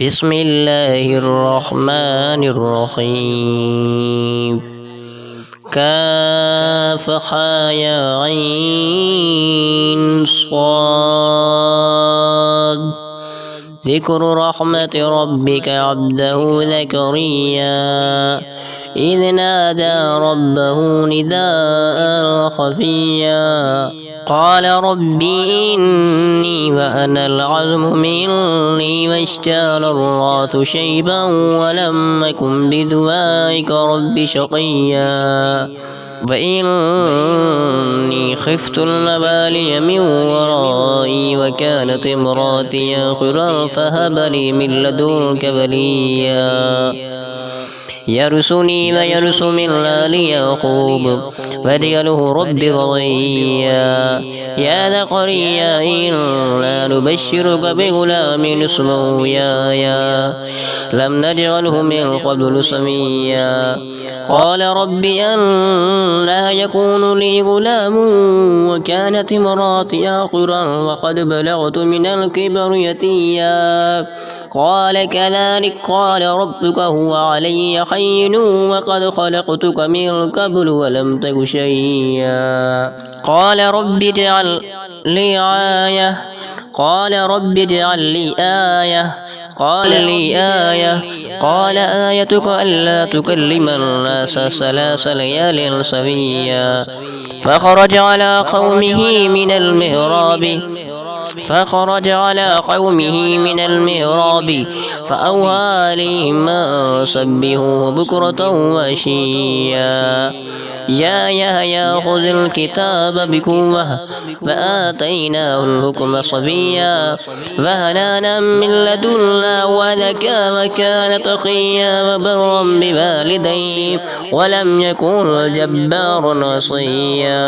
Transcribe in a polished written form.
بسم الله الرحمن الرحيم كافها يا عين صاد ذكر رحمة ربك عبده زكريا إذ نادى ربه نداء خفيا قال رب إني وأنا العظم مني واشتعل الرأس شيبا ولم أكن بدعائك رب شقيا وإني خفت الموالي من ورائي وكانت امرأتي عاقرا فهب لي من لدنك وليا يرثني ويرث من آل يعقوب واجعله رب رضيا يا زكريا إنا نبشرك بغلام اسمه يحيى لم نجعله من قبل سميا قال رب أنى يكون لي غلام وكانت امرأتي عاقرا وقد بلغت من الكبر يتيا قال كذلك قال ربك هو علي حين وقد خلقتك من قبل ولم تك شيئا قال رب اجعل لي آية قال آيتك ألا تكلم الناس 3 ليال سويا فخرج على قومه من المهراب فأوحى إليهم أن سبحوه بكرة وعشيا يا يحيى خذ الكتاب بقوة وآتيناه الحكم صبيا وحنانا من لدنا وزكى وكان تقيا وبرا بوالديه ولم يكن جبارا عصيا.